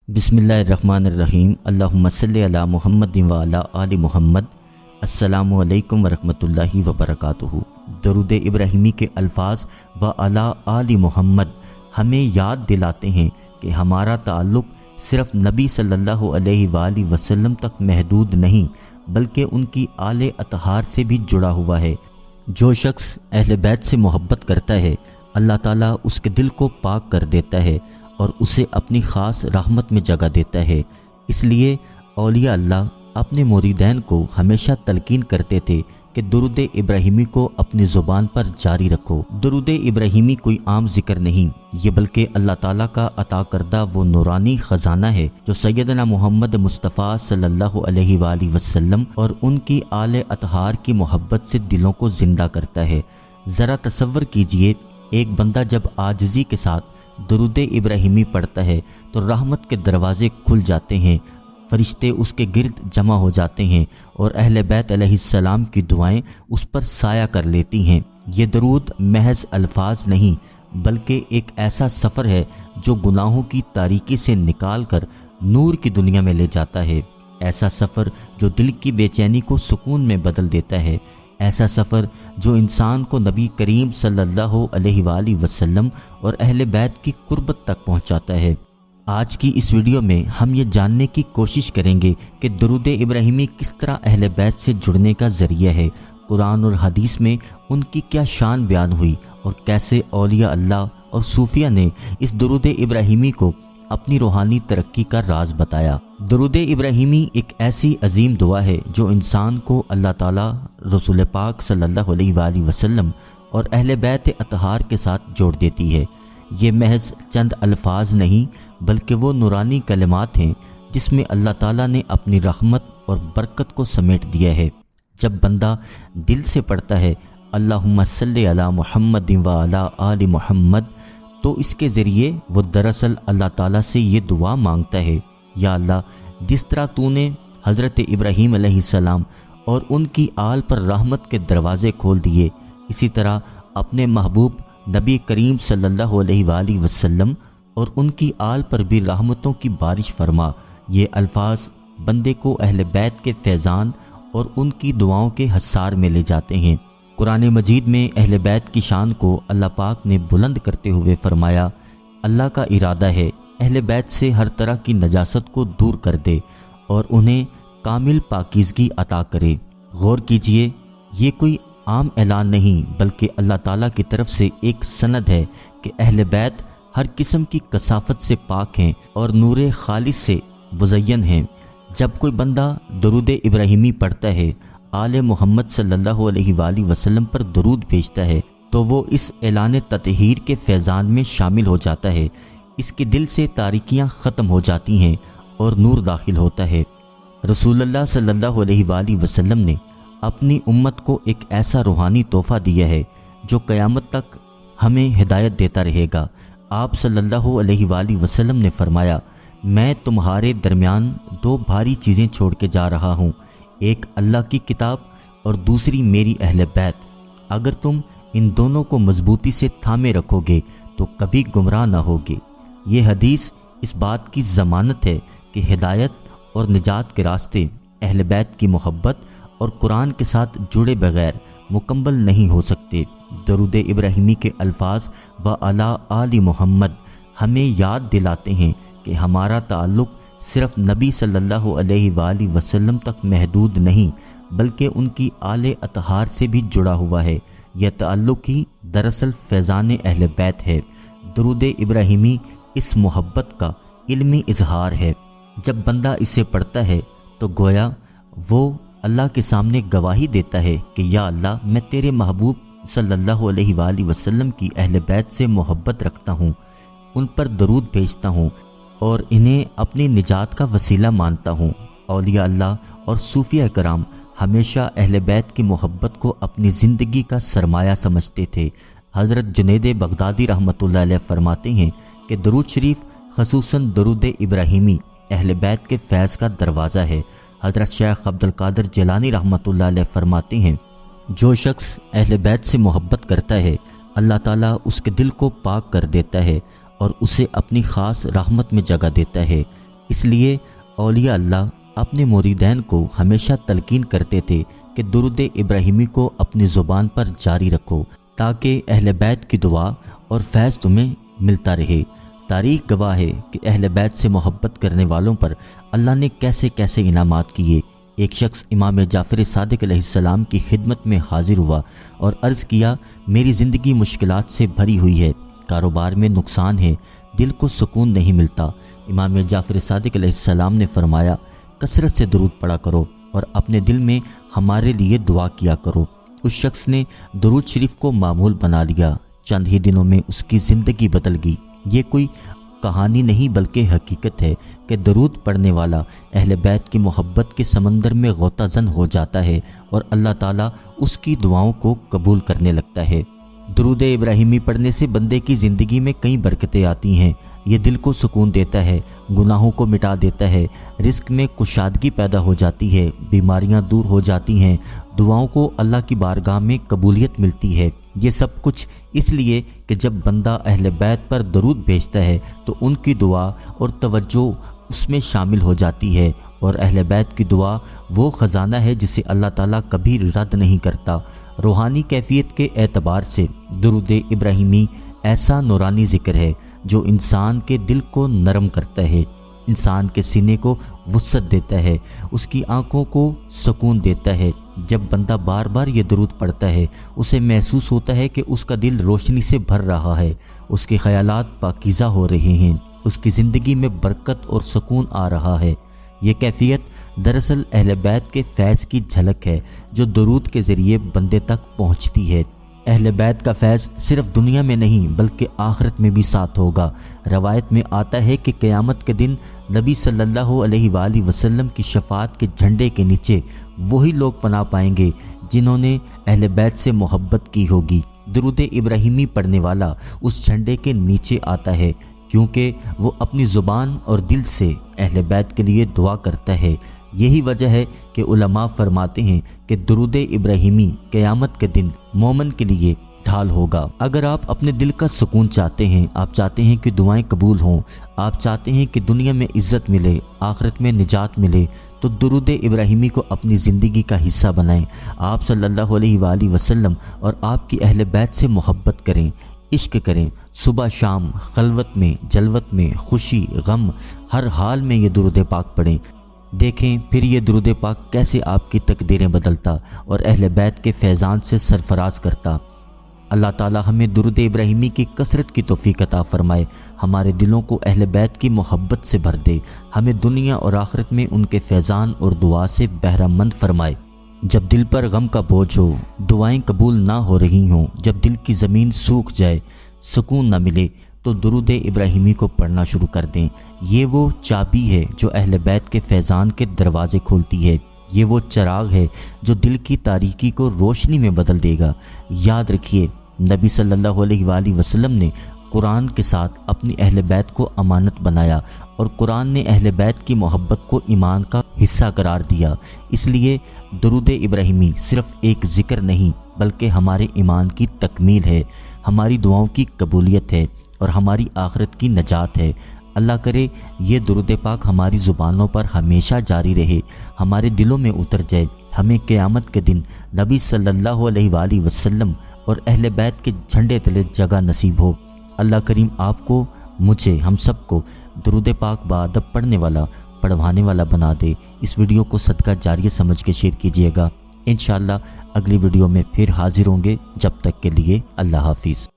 बिस्मिल्लाहिर्रहमानिर्रहीम। अल्लाहुम्मा सल्लि अला मुहम्मद व अला आलि मुहम्मद। अस्सलामु अलैकुम वरहमतुल्लाहि वबरकातुहू। दरूद इब्राहिमी के अल्फाज व अला आलि मुहम्मद हमें याद दिलाते हैं कि हमारा ताल्लुक़ सिर्फ़ नबी सल्लल्लाहु अलैहि वसल्लम तक महदूद नहीं बल्कि उनकी आले अतहार से भी जुड़ा हुआ है। जो शख्स अहले बैत से मोहब्बत करता है अल्लाह ताला उसके दिल को पाक कर देता है और उसे अपनी ख़ास रहमत में जगह देता है। इसलिए औलिया अल्लाह अपने मुरीदैन को हमेशा तलकीन करते थे कि दुरूद इब्राहिमी को अपनी ज़ुबान पर जारी रखो। दुरूद इब्राहिमी कोई आम ज़िक्र नहीं, ये बल्कि अल्लाह ताला का अता करदा वो नूरानी ख़जाना है जो सैयदना मोहम्मद मुस्तफ़ा सल्लल्लाहु अलैहि वसल्लम और उनकी आले अतहार की मोहब्बत से दिलों को ज़िंदा करता है। ज़रा तसव्वुर कीजिए, एक बंदा जब आजिज़ी के साथ दुरूद इब्राहिमी पढ़ता है तो रहमत के दरवाज़े खुल जाते हैं, फरिश्ते उसके गिर्द जमा हो जाते हैं और अहले बैत अलैहिस्सलाम की दुआएं उस पर साया कर लेती हैं। ये दरूद महज अल्फाज नहीं बल्कि एक ऐसा सफ़र है जो गुनाहों की तारीकी से निकाल कर नूर की दुनिया में ले जाता है। ऐसा सफ़र जो दिल की बेचैनी को सुकून में बदल देता है। ऐसा सफ़र जो इंसान को नबी करीम सल्लल्लाहु अलैहि वसल्लम और अहले बैत की कुर्बत तक पहुंचाता है। आज की इस वीडियो में हम ये जानने की कोशिश करेंगे कि दुरूद इब्राहिमी किस तरह अहले बैत से जुड़ने का ज़रिया है, कुरान और हदीस में उनकी क्या शान बयान हुई और कैसे औलिया अल्लाह और सूफिया ने इस दुरूद इब्राहिमी को अपनी रूहानी तरक्की का राज बताया। दुरूद इब्राहिमी एक ऐसी अजीम दुआ है जो इंसान को अल्लाह ताला, रसूल पाक सल्लल्लाहु अलैहि वसल्लम और अहले बैत अतहार के साथ जोड़ देती है। ये महज चंद अल्फाज नहीं बल्कि वो नूरानी कलिमात हैं जिसमें अल्लाह ताला ने अपनी रहमत और बरकत को समेट दिया है। जब बंदा दिल से पढ़ता है अल्लाहुम्मा सल्लि अला मुहम्मद व अला आलि मुहम्मद, तो इसके ज़रिए वो दरअसल अल्लाह ताला से ये दुआ मांगता है, या अल्लाह, जिस तरह तूने हज़रत इब्राहीम अलैहिस्सलाम और उनकी आल पर रहमत के दरवाज़े खोल दिए, इसी तरह अपने महबूब नबी करीम सल्लल्लाहु अलैहि वसल्लम और उनकी आल पर भी रहमतों की बारिश फरमा। ये अल्फाज बंदे को अहले बैत के फैज़ान और उनकी दुआओं के हसार में ले जाते हैं। कुरान मजीद में अहले बैत की शान को अल्लाह पाक ने बुलंद करते हुए फरमाया, अल्लाह का इरादा है अहले बैत से हर तरह की नजासत को दूर कर दे और उन्हें कामिल पाकीज़गी अता करे। गौर कीजिए, ये कोई आम ऐलान नहीं बल्कि अल्लाह ताला की तरफ से एक सनद है कि अहले बैत हर किस्म की कसाफत से पाक हैं और नूर खालिस से मुज़य्यन हैं। जब कोई बंदा दुरूद इब्राहिमी पढ़ता है, आले मोहम्मद सल्लल्लाहु अलैहि वसल्लम पर दुरूद भेजता है, तो वो इस ऐलान ततहीर के फैज़ान में शामिल हो जाता है। इसके दिल से तारीकियाँ ख़त्म हो जाती हैं और नूर दाखिल होता है। रसूलुल्लाह सल्लल्लाहु अलैहि वसल्लम ने अपनी उम्मत को एक ऐसा रूहानी तोहफ़ा दिया है जो क़यामत तक हमें हिदायत देता रहेगा। आप सल्लल्लाहु अलैहि वसल्लम ने फरमाया, मैं तुम्हारे दरमियान दो भारी चीज़ें छोड़ के जा रहा हूँ, एक अल्लाह की किताब और दूसरी मेरी अहले बैत। अगर तुम इन दोनों को मजबूती से थामे रखोगे तो कभी गुमराह ना होगे। ये हदीस इस बात की ज़मानत है कि हिदायत और निजात के रास्ते अहले बैत की मोहब्बत और कुरान के साथ जुड़े बगैर मुकम्मल नहीं हो सकते। दरूद इब्राहिमी के अल्फाज व अला आलि मुहम्मद हमें याद दिलाते हैं कि हमारा ताल्लुक़ सिर्फ़ नबी सल्लल्लाहु अलैहि वसल्लम तक महदूद नहीं बल्कि उनकी आले अतहार से भी जुड़ा हुआ है। यह ताल्लुक़ ही दरअसल फैज़ान अहले बैत है। दरूद इब्राहिमी इस मोहब्बत का इल्मी इजहार है। जब बंदा इसे पढ़ता है तो गोया वो अल्लाह के सामने गवाही देता है कि या अल्लाह, मैं तेरे महबूब सल्लल्लाहु अलैहि वसल्लम की अहले बैत से मोहब्बत रखता हूँ, उन पर दरूद भेजता हूँ और इन्हें अपनी निजात का वसीला मानता हूँ। औलिया अल्लाह और सूफिया कराम हमेशा अहले बैत की मोहब्बत को अपनी ज़िंदगी का सरमाया समझते थे। हज़रत जुनैद बगदादी रहमतुल्लाह अलैह फरमाते हैं कि दरूद शरीफ ख़ुसूसन दरूद इब्राहिमी अहले बैत के फैज़ का दरवाज़ा है। हज़रत शेख अब्दुल कादिर जिलानी रहमतुल्लाह अलैह फरमाते हैं, जो शख्स अहले बैत से मोहब्बत करता है अल्लाह ताला उसके दिल को पाक कर देता है और उसे अपनी ख़ास रहमत में जगह देता है। اس لیے اولیاء اللہ اپنے مریدین کو ہمیشہ تلقین کرتے تھے کہ درود ابراہیمی کو اپنی زبان پر جاری رکھو تاکہ اہل بیت کی دعا اور فیض تمہیں ملتا رہے۔ تاریخ گواہ ہے کہ اہل بیت سے محبت کرنے والوں پر اللہ نے کیسے کیسے انعامات کیے۔ ایک شخص امام جعفر صادق علیہ السلام کی خدمت میں حاضر ہوا اور عرض کیا، میری زندگی مشکلات سے بھری ہوئی ہے، کاروبار میں نقصان ہے، دل کو سکون نہیں ملتا۔ امام جعفر صادق علیہ السلام نے فرمایا، کثرت سے درود پڑھا کرو اور اپنے دل میں ہمارے لیے دعا کیا کرو۔ اس شخص نے درود شریف کو معمول بنا لیا، چند ہی دنوں میں اس کی زندگی بدل گئی۔ یہ کوئی کہانی نہیں بلکہ حقیقت ہے کہ درود پڑھنے والا اہل بیت کی محبت کے سمندر میں غوطہ زن ہو جاتا ہے اور اللہ تعالیٰ اس کی دعاؤں کو قبول کرنے لگتا ہے۔ درود ابراہیمی پڑھنے سے بندے کی زندگی میں کئی برکتیں آتی ہیں۔ یہ دل کو سکون دیتا ہے، گناہوں کو مٹا دیتا ہے، رزق میں کشادگی پیدا ہو جاتی ہے، بیماریاں دور ہو جاتی ہیں، دعاؤں کو اللہ کی بارگاہ میں قبولیت ملتی ہے۔ یہ سب کچھ اس لیے کہ جب بندہ اہل بیت پر درود بھیجتا ہے تو ان کی دعا اور توجہ اس میں شامل ہو جاتی ہے، اور اہل بیت کی دعا وہ خزانہ ہے جسے اللہ تعالیٰ کبھی رد نہیں کرتا۔ روحانی کیفیت کے اعتبار سے درود ابراہیمی ایسا نورانی ذکر ہے جو انسان کے دل کو نرم کرتا ہے، انسان کے سینے کو وسعت دیتا ہے، اس کی آنکھوں کو سکون دیتا ہے۔ جب بندہ بار بار یہ درود پڑھتا ہے اسے محسوس ہوتا ہے کہ اس کا دل روشنی سے بھر رہا ہے، اس کے خیالات پاکیزہ ہو رہے ہیں، اس کی زندگی میں برکت اور سکون آ رہا ہے۔ یہ کیفیت دراصل اہل بیت کے فیض کی جھلک ہے جو درود کے ذریعے بندے تک پہنچتی ہے۔ اہل بیت کا فیض صرف دنیا میں نہیں بلکہ آخرت میں بھی ساتھ ہوگا۔ روایت میں آتا ہے کہ قیامت کے دن نبی صلی اللہ علیہ وآلہ وسلم کی شفاعت کے جھنڈے کے نیچے وہی لوگ پناہ پائیں گے جنہوں نے اہل بیت سے محبت کی ہوگی۔ درود ابراہیمی پڑھنے والا اس جھنڈے کے نیچے آتا ہے کیونکہ وہ اپنی زبان اور دل سے اہل بیت کے لیے دعا کرتا ہے۔ یہی وجہ ہے کہ علماء فرماتے ہیں کہ درود ابراہیمی قیامت کے دن مومن کے لیے ڈھال ہوگا۔ اگر آپ اپنے دل کا سکون چاہتے ہیں، آپ چاہتے ہیں کہ دعائیں قبول ہوں، آپ چاہتے ہیں کہ دنیا میں عزت ملے، آخرت میں نجات ملے، تو درود ابراہیمی کو اپنی زندگی کا حصہ بنائیں۔ آپ صلی اللہ علیہ وآلہ وسلم اور آپ کی اہل بیت سے محبت کریں، عشق کریں، صبح شام، خلوت میں، جلوت میں، خوشی غم، ہر حال میں یہ درود پاک پڑھیں۔ دیکھیں پھر یہ درود پاک کیسے آپ کی تقدیریں بدلتا اور اہل بیت کے فیضان سے سرفراز کرتا۔ اللہ تعالی ہمیں درود ابراہیمی کی کثرت کی توفیق عطا فرمائے، ہمارے دلوں کو اہل بیت کی محبت سے بھر دے، ہمیں دنیا اور آخرت میں ان کے فیضان اور دعا سے بہرہ مند فرمائے۔ جب دل پر غم کا بوجھ ہو، دعائیں قبول نہ ہو رہی ہوں، جب دل کی زمین سوکھ جائے، سکون نہ ملے، تو درود ابراہیمی کو پڑھنا شروع کر دیں۔ یہ وہ چابی ہے جو اہل بیت کے فیضان کے دروازے کھولتی ہے، یہ وہ چراغ ہے جو دل کی تاریکی کو روشنی میں بدل دے گا۔ یاد رکھیے، نبی صلی اللہ علیہ وآلہ وسلم نے قرآن کے ساتھ اپنی اہل بیت کو امانت بنایا اور قرآن نے اہل بیت کی محبت کو ایمان کا حصہ قرار دیا۔ اس لیے درود ابراہیمی صرف ایک ذکر نہیں بلکہ ہمارے ایمان کی تکمیل ہے، ہماری دعاؤں کی قبولیت ہے اور ہماری آخرت کی نجات ہے۔ اللہ کرے یہ درود پاک ہماری زبانوں پر ہمیشہ جاری رہے، ہمارے دلوں میں اتر جائے، ہمیں قیامت کے دن نبی صلی اللہ علیہ وآلہ وسلم اور اہل بیت کے جھنڈے تلے جگہ نصیب ہو۔ اللہ کریم آپ کو، مجھے، ہم سب کو درود پاک بادب پڑھنے والا، پڑھوانے والا بنا دے۔ اس ویڈیو کو صدقہ جاریہ سمجھ کے شیئر کیجیے گا۔ انشاءاللہ اگلی ویڈیو میں پھر حاضر ہوں گے، جب تک کے لیے اللہ حافظ۔